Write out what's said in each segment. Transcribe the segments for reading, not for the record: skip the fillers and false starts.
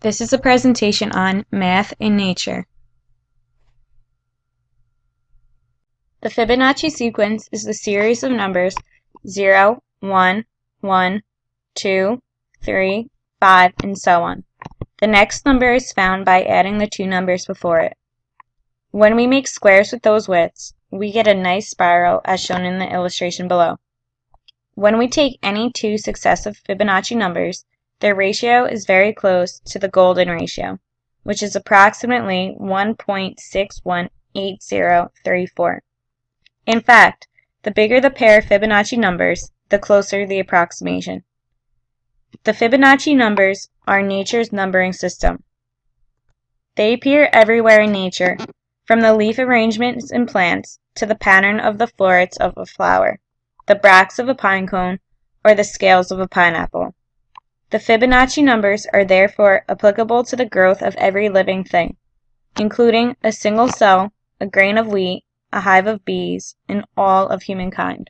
This is a presentation on math in nature. The Fibonacci sequence is the series of numbers 0, 1, 1, 2, 3, 5, and so on. The next number is found by adding the two numbers before it. When we make squares with those widths, we get a nice spiral as shown in the illustration below. When we take any two successive Fibonacci numbers, their ratio is very close to the golden ratio, which is approximately 1.618034. In fact, the bigger the pair of Fibonacci numbers, the closer the approximation. The Fibonacci numbers are nature's numbering system. They appear everywhere in nature, from the leaf arrangements in plants to the pattern of the florets of a flower, the bracts of a pine cone, or the scales of a pineapple. The Fibonacci numbers are therefore applicable to the growth of every living thing, including a single cell, a grain of wheat, a hive of bees, and all of humankind.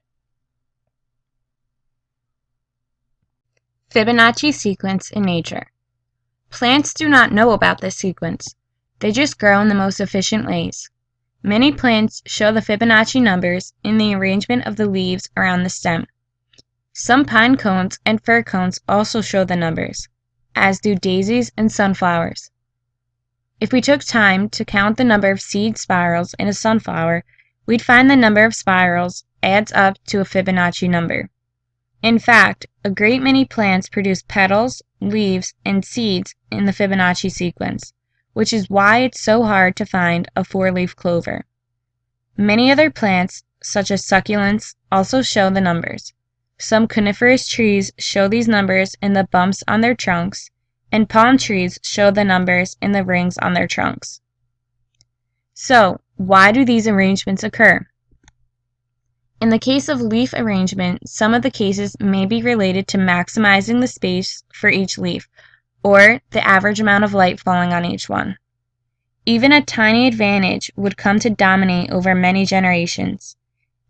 Fibonacci sequence in nature. Plants do not know about this sequence. They just grow in the most efficient ways. Many plants show the Fibonacci numbers in the arrangement of the leaves around the stem. Some pine cones and fir cones also show the numbers, as do daisies and sunflowers. If we took time to count the number of seed spirals in a sunflower, we'd find the number of spirals adds up to a Fibonacci number. In fact, a great many plants produce petals, leaves, and seeds in the Fibonacci sequence, which is why it's so hard to find a four-leaf clover. Many other plants, such as succulents, also show the numbers. Some coniferous trees show these numbers in the bumps on their trunks, and palm trees show the numbers in the rings on their trunks. So, why do these arrangements occur? In the case of leaf arrangement, some of the cases may be related to maximizing the space for each leaf, or the average amount of light falling on each one. Even a tiny advantage would come to dominate over many generations.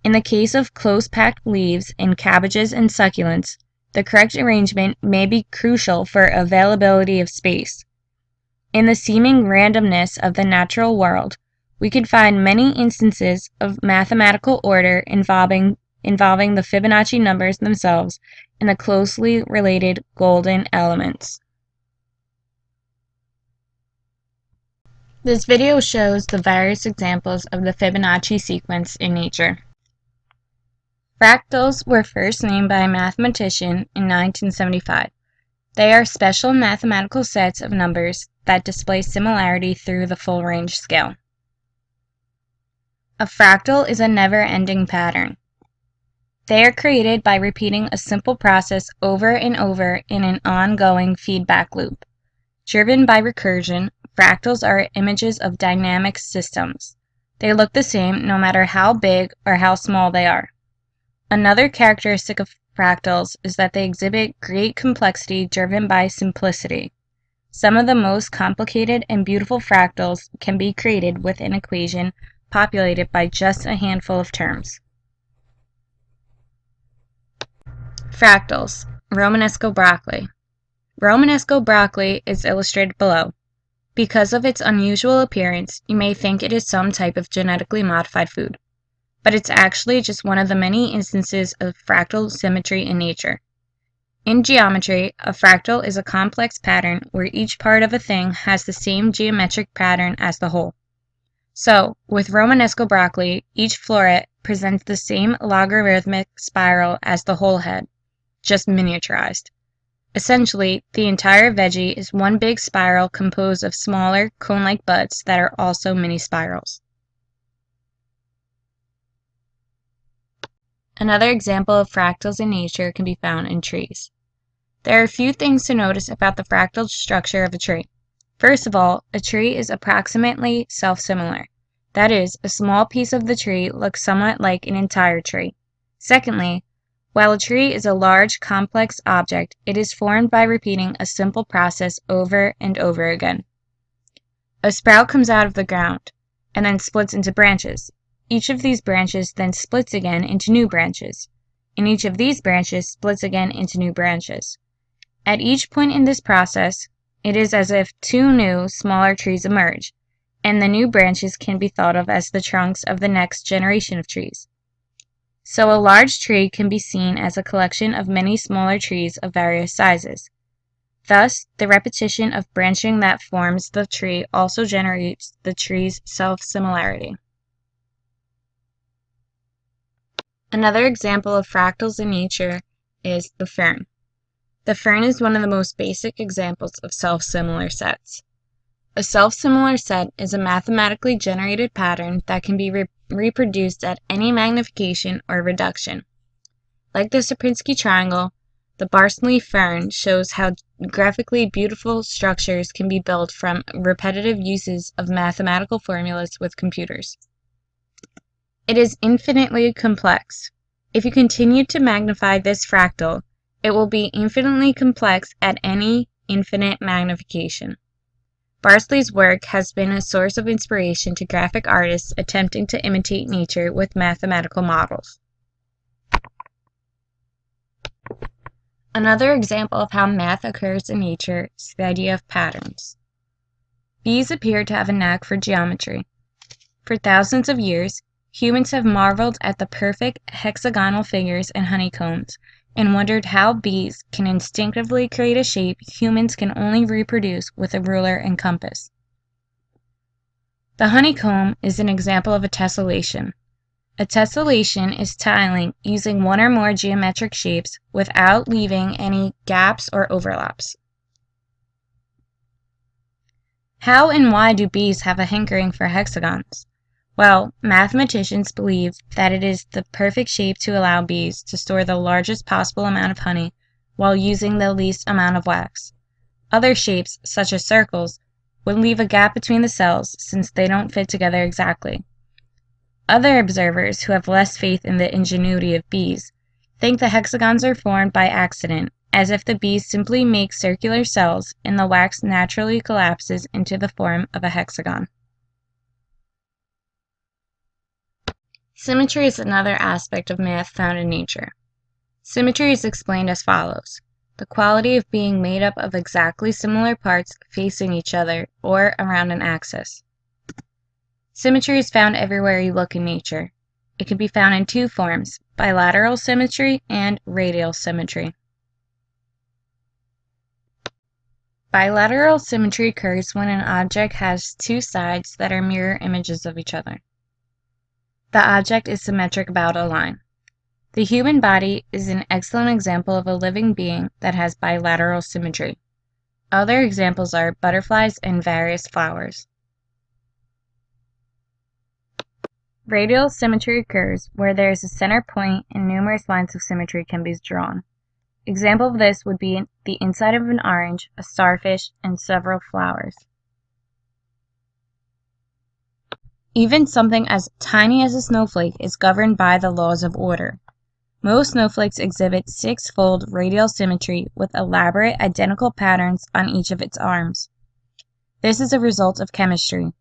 In the case of close-packed leaves in cabbages and succulents, the correct arrangement may be crucial for availability of space. In the seeming randomness of the natural world, we can find many instances of mathematical order involving the Fibonacci numbers themselves and the closely related golden elements. This video shows the various examples of the Fibonacci sequence in nature. Fractals were first named by a mathematician in 1975. They are special mathematical sets of numbers that display similarity through the full range scale. A fractal is a never-ending pattern. They are created by repeating a simple process over and over in an ongoing feedback loop. Driven by recursion, fractals are images of dynamic systems. They look the same no matter how big or how small they are. Another characteristic of fractals is that they exhibit great complexity driven by simplicity. Some of the most complicated and beautiful fractals can be created with an equation populated by just a handful of terms. Fractals. Romanesco broccoli. Romanesco broccoli is illustrated below. Because of its unusual appearance, you may think it is some type of genetically modified food, but it's actually just one of the many instances of fractal symmetry in nature. In geometry, a fractal is a complex pattern where each part of a thing has the same geometric pattern as the whole. So, with Romanesco broccoli, each floret presents the same logarithmic spiral as the whole head, just miniaturized. Essentially, the entire veggie is one big spiral composed of smaller, cone-like buds that are also mini-spirals. Another example of fractals in nature can be found in trees. There are a few things to notice about the fractal structure of a tree. First of all, a tree is approximately self-similar. That is, a small piece of the tree looks somewhat like an entire tree. Secondly, while a tree is a large, complex object, it is formed by repeating a simple process over and over again. A sprout comes out of the ground, and then splits into branches. Each of these branches then splits again into new branches, and each of these branches splits again into new branches. At each point in this process, It is as if two new, smaller trees emerge, and the new branches can be thought of as the trunks of the next generation of trees. So a large tree can be seen as a collection of many smaller trees of various sizes. Thus, the repetition of branching that forms the tree also generates the tree's self-similarity. Another example of fractals in nature is the fern. The fern is one of the most basic examples of self-similar sets. A self-similar set is a mathematically generated pattern that can be reproduced at any magnification or reduction. Like the Sierpinski triangle, the Barnsley fern shows how graphically beautiful structures can be built from repetitive uses of mathematical formulas with computers. It is infinitely complex. If you continue to magnify this fractal, it will be infinitely complex at any infinite magnification. Barnsley's work has been a source of inspiration to graphic artists attempting to imitate nature with mathematical models. Another example of how math occurs in nature is the idea of patterns. Bees appear to have a knack for geometry. For thousands of years, humans have marveled at the perfect hexagonal figures in honeycombs and wondered how bees can instinctively create a shape humans can only reproduce with a ruler and compass. The honeycomb is an example of a tessellation. A tessellation is tiling using one or more geometric shapes without leaving any gaps or overlaps. How and why do bees have a hankering for hexagons? Well, mathematicians believe that it is the perfect shape to allow bees to store the largest possible amount of honey while using the least amount of wax. Other shapes, such as circles, would leave a gap between the cells since they don't fit together exactly. Other observers, who have less faith in the ingenuity of bees, think the hexagons are formed by accident, as if the bees simply make circular cells and the wax naturally collapses into the form of a hexagon. Symmetry is another aspect of math found in nature. Symmetry is explained as follows: the quality of being made up of exactly similar parts facing each other or around an axis. Symmetry is found everywhere you look in nature. It can be found in two forms: bilateral symmetry and radial symmetry. Bilateral symmetry occurs when an object has two sides that are mirror images of each other. The object is symmetric about a line. The human body is an excellent example of a living being that has bilateral symmetry. Other examples are butterflies and various flowers. Radial symmetry occurs where there is a center point and numerous lines of symmetry can be drawn. Example of this would be the inside of an orange, a starfish, and several flowers. Even something as tiny as a snowflake is governed by the laws of order. Most snowflakes exhibit six-fold radial symmetry with elaborate identical patterns on each of its arms. This is a result of chemistry.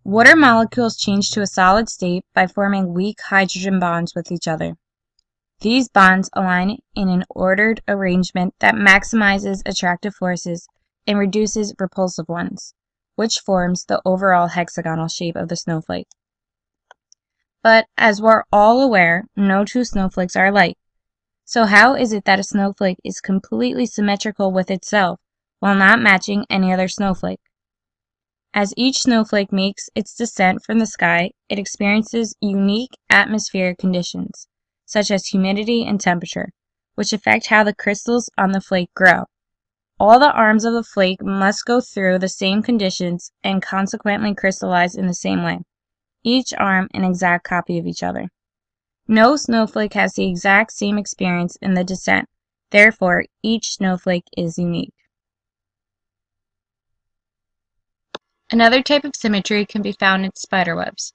Water molecules change to a solid state by forming weak hydrogen bonds with each other. These bonds align in an ordered arrangement that maximizes attractive forces and reduces repulsive ones, which forms the overall hexagonal shape of the snowflake. But as we're all aware, no two snowflakes are alike. So how is it that a snowflake is completely symmetrical with itself while not matching any other snowflake? As each snowflake makes its descent from the sky, it experiences unique atmospheric conditions, such as humidity and temperature, which affect how the crystals on the flake grow. All the arms of the flake must go through the same conditions and consequently crystallize in the same way, each arm an exact copy of each other. No snowflake has the exact same experience in the descent, therefore each snowflake is unique. Another type of symmetry can be found in spiderwebs.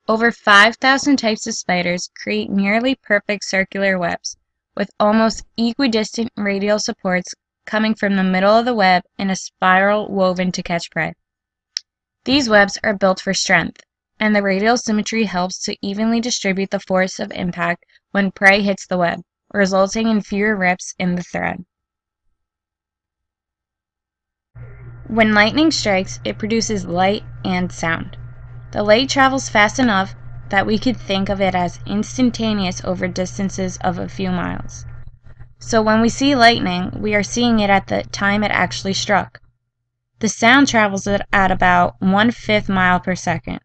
Over 5,000 types of spiders create nearly perfect circular webs, with almost equidistant radial supports coming from the middle of the web in a spiral woven to catch prey. These webs are built for strength, and the radial symmetry helps to evenly distribute the force of impact when prey hits the web, resulting in fewer rips in the thread. When lightning strikes, it produces light and sound. The light travels fast enough that we could think of it as instantaneous over distances of a few miles. So when we see lightning, we are seeing it at the time it actually struck. The sound travels at about 1/5 mile per second.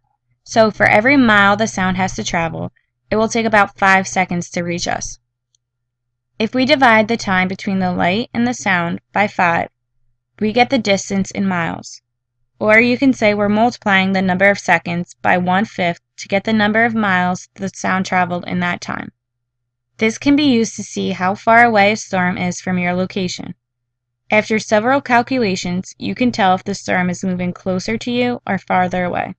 So for every mile the sound has to travel, it will take about 5 seconds to reach us. If we divide the time between the light and the sound by 5, we get the distance in miles. Or you can say we're multiplying the number of seconds by 1/5 to get the number of miles the sound traveled in that time. This can be used to see how far away a storm is from your location. After several calculations, you can tell if the storm is moving closer to you or farther away.